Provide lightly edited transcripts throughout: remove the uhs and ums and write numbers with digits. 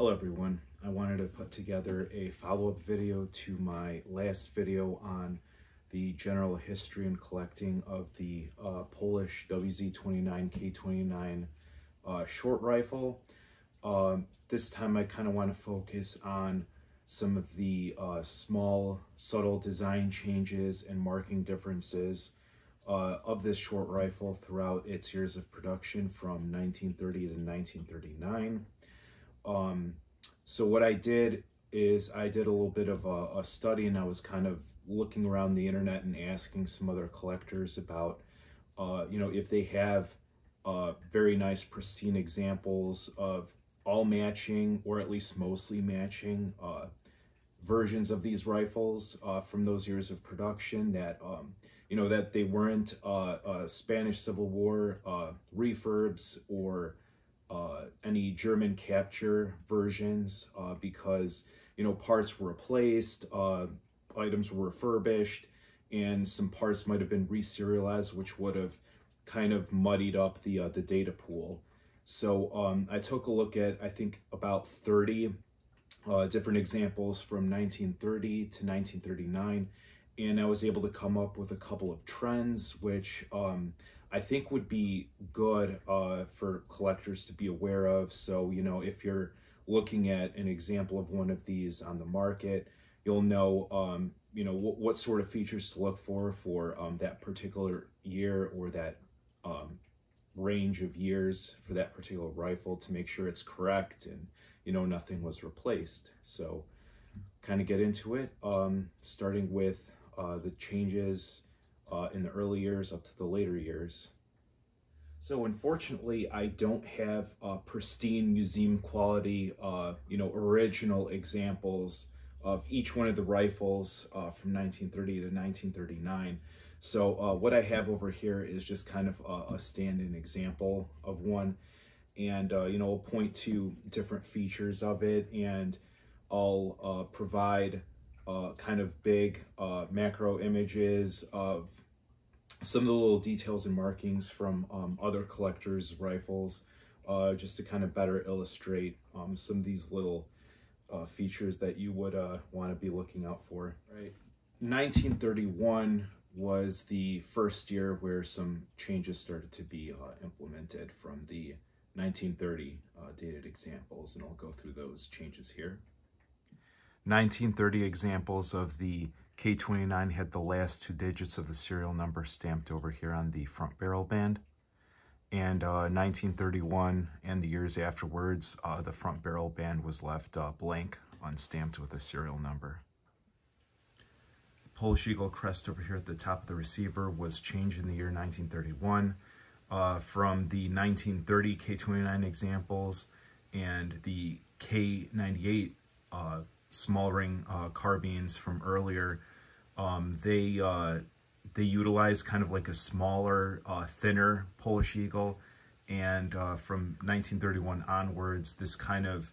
Hello everyone, I wanted to put together a follow-up video to my last video on the general history and collecting of the Polish Wz29 K29 short rifle. This time I kind of want to focus on some of the small, subtle design changes and marking differences of this short rifle throughout its years of production from 1930 to 1939. So what I did is I did a little bit of a study, and I was kind of looking around the internet and asking some other collectors about, if they have very nice pristine examples of all matching, or at least mostly matching versions of these rifles from those years of production that, that they weren't Spanish Civil War refurbs or any German capture versions, because parts were replaced, items were refurbished, and some parts might have been reserialized, which would have kind of muddied up the data pool. So I took a look at, I think, about 30 different examples from 1930 to 1939, and I was able to come up with a couple of trends which I think would be good for collectors to be aware of. So, if you're looking at an example of one of these on the market, you'll know, what sort of features to look for that particular year or that range of years for that particular rifle to make sure it's correct and, nothing was replaced. So kind of get into it, starting with the changes in the early years up to the later years. So unfortunately, I don't have pristine museum quality, original examples of each one of the rifles from 1930 to 1939. So what I have over here is just kind of a stand-in example of one, and I'll point to different features of it, and I'll provide kind of big macro images of some of the little details and markings from other collectors' rifles, just to kind of better illustrate some of these little features that you would want to be looking out for. Right, 1931 was the first year where some changes started to be implemented from the 1930 dated examples, and I'll go through those changes here. 1930 examples of the K29 had the last two digits of the serial number stamped over here on the front barrel band. And 1931 and the years afterwards, the front barrel band was left blank, unstamped with a serial number. The Polish Eagle crest over here at the top of the receiver was changed in the year 1931 from the 1930 K29 examples and the K98 small ring carbines from earlier. They utilize kind of like a smaller, thinner Polish Eagle, and from 1931 onwards, this kind of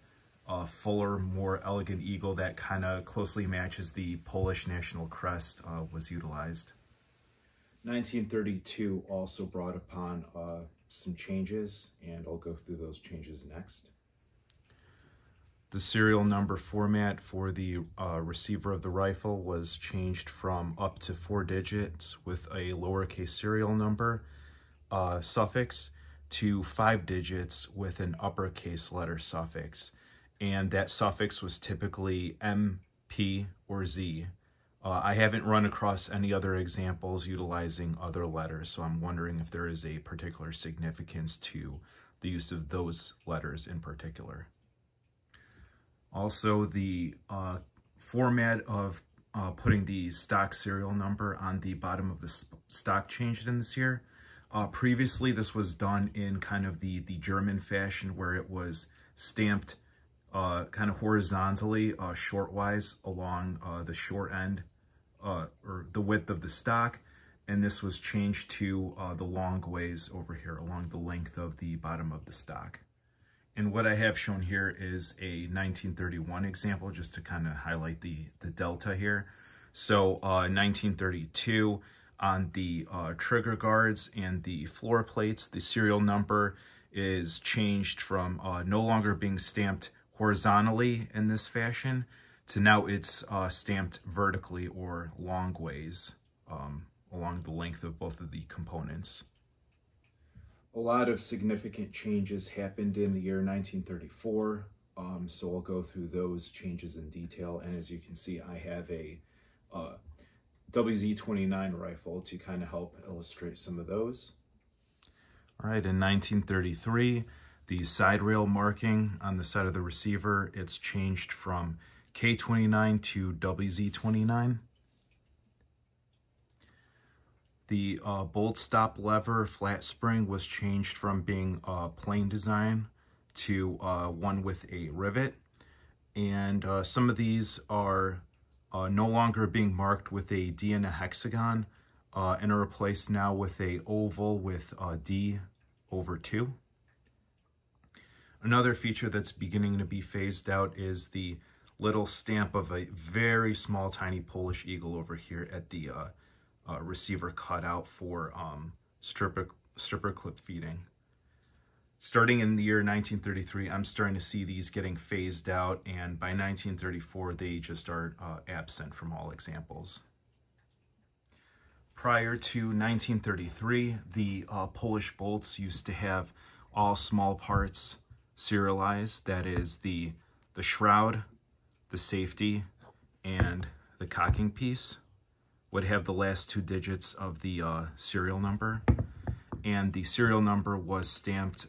fuller, more elegant eagle that kind of closely matches the Polish national crest was utilized. 1932 also brought upon some changes, and I'll go through those changes next. The serial number format for the receiver of the rifle was changed from up to 4 digits with a lowercase serial number suffix to 5 digits with an uppercase letter suffix. And that suffix was typically M, P, or Z. I haven't run across any other examples utilizing other letters, so I'm wondering if there is a particular significance to the use of those letters in particular. Also, the format of putting the stock serial number on the bottom of the stock changed in this year. Previously, this was done in kind of the German fashion, where it was stamped kind of horizontally, shortwise along the short end, or the width of the stock, and this was changed to the long ways over here along the length of the bottom of the stock. And what I have shown here is a 1931 example, just to kind of highlight the delta here. So 1932, on the trigger guards and the floor plates, the serial number is changed from no longer being stamped horizontally in this fashion to now it's stamped vertically or long ways along the length of both of the components. A lot of significant changes happened in the year 1934, so I'll go through those changes in detail. And as you can see, I have a Wz29 rifle to kind of help illustrate some of those. All right, in 1933, the side rail marking on the side of the receiver, it's changed from K29 to Wz29. The bolt stop lever flat spring was changed from being a plain design to one with a rivet. And some of these are no longer being marked with a D and a hexagon and are replaced now with a oval with D/2. Another feature that's beginning to be phased out is the little stamp of a very small, tiny Polish eagle over here at the receiver cutout for stripper clip feeding. Starting in the year 1933, I'm starting to see these getting phased out, and by 1934, they just are absent from all examples. Prior to 1933, the Polish bolts used to have all small parts serialized. That is the shroud, the safety, and the cocking piece would have the last two digits of the serial number, and the serial number was stamped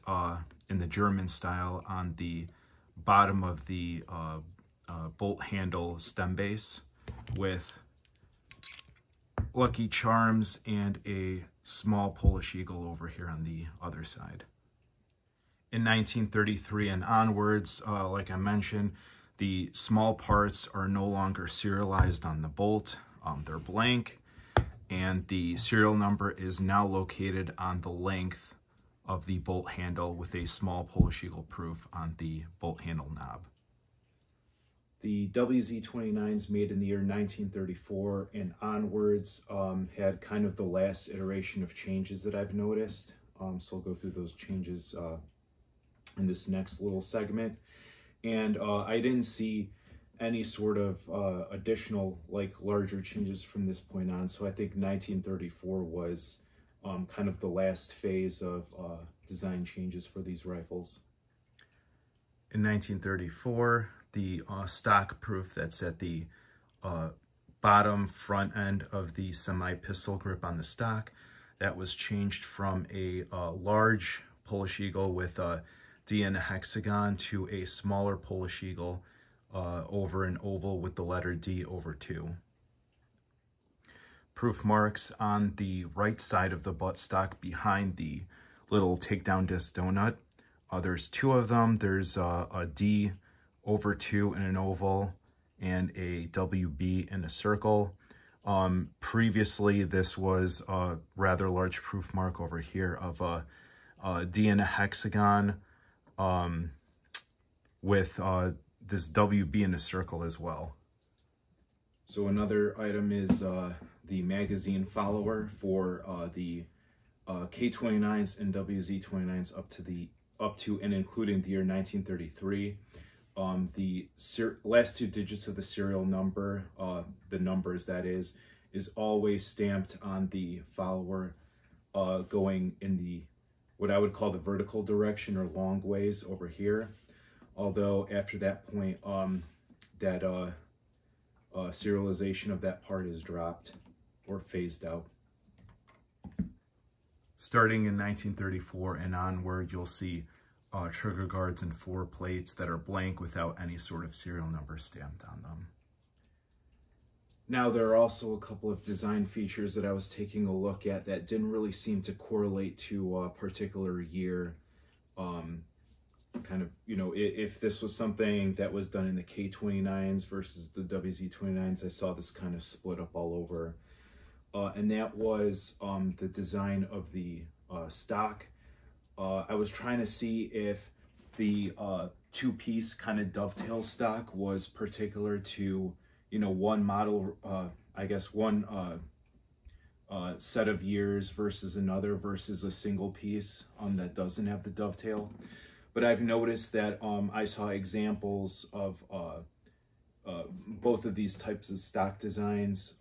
in the German style on the bottom of the bolt handle stem base with Lucky Charms and a small Polish eagle over here on the other side. In 1933 and onwards, like I mentioned, the small parts are no longer serialized on the bolt. They're blank, and the serial number is now located on the length of the bolt handle with a small Polish eagle proof on the bolt handle knob. The Wz29s made in the year 1934 and onwards had kind of the last iteration of changes that I've noticed. So I'll go through those changes in this next little segment. And I didn't see any sort of additional, like, larger changes from this point on. So I think 1934 was kind of the last phase of design changes for these rifles. In 1934, the stock proof that's at the bottom front end of the semi-pistol grip on the stock, that was changed from a large Polish eagle with a D and a hexagon to a smaller Polish eagle over an oval with the letter D/2. Proof marks on the right side of the buttstock behind the little takedown disc donut. There's two of them. There's a D/2 in an oval and a WB in a circle. Previously, this was a rather large proof mark over here of a D and a hexagon with this WB in a circle as well. So another item is the magazine follower for the K29s and Wz29s up to and including the year 1933. The last two digits of the serial number, the numbers that is always stamped on the follower going in the, what I would call the vertical direction or long ways over here. Although after that point, that serialization of that part is dropped or phased out. Starting in 1934 and onward, you'll see trigger guards and floor plates that are blank without any sort of serial number stamped on them. Now, there are also a couple of design features that I was taking a look at that didn't really seem to correlate to a particular year. Kind of, you know, if this was something that was done in the K29s versus the Wz29s, I saw this kind of split up all over. And that was the design of the stock. I was trying to see if the two-piece kind of dovetail stock was particular to, you know, one model, I guess one set of years versus another versus a single piece that doesn't have the dovetail. but I've noticed that I saw examples of both of these types of stock designs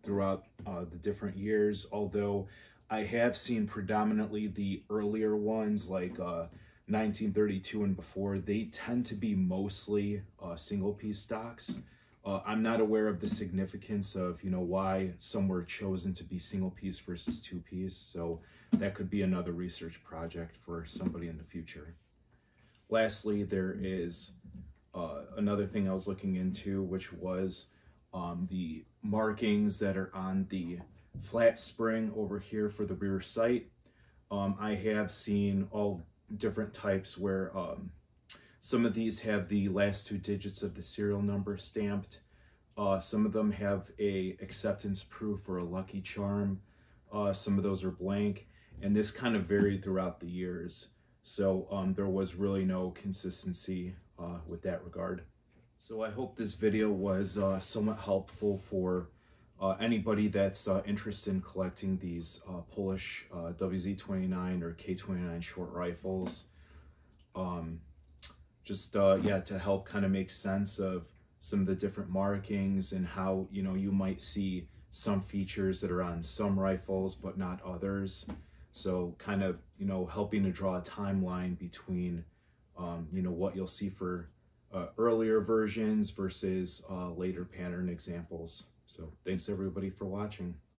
throughout the different years, although I have seen predominantly the earlier ones like 1932 and before. They tend to be mostly single piece stocks. I'm not aware of the significance of, you know, why some were chosen to be single piece versus two piece, so that could be another research project for somebody in the future. Lastly, there is another thing I was looking into, which was the markings that are on the flat spring over here for the rear sight. I have seen all different types where some of these have the last 2 digits of the serial number stamped. Some of them have a acceptance proof or a lucky charm. Some of those are blank, and this kind of varied throughout the years. So there was really no consistency with that regard. So I hope this video was somewhat helpful for anybody that's interested in collecting these Polish Wz29 or K29 short rifles. Yeah, to help kind of make sense of some of the different markings and how, you know, you might see some features that are on some rifles but not others. So kind of, you know, helping to draw a timeline between, you know, what you'll see for earlier versions versus later pattern examples. So thanks everybody for watching.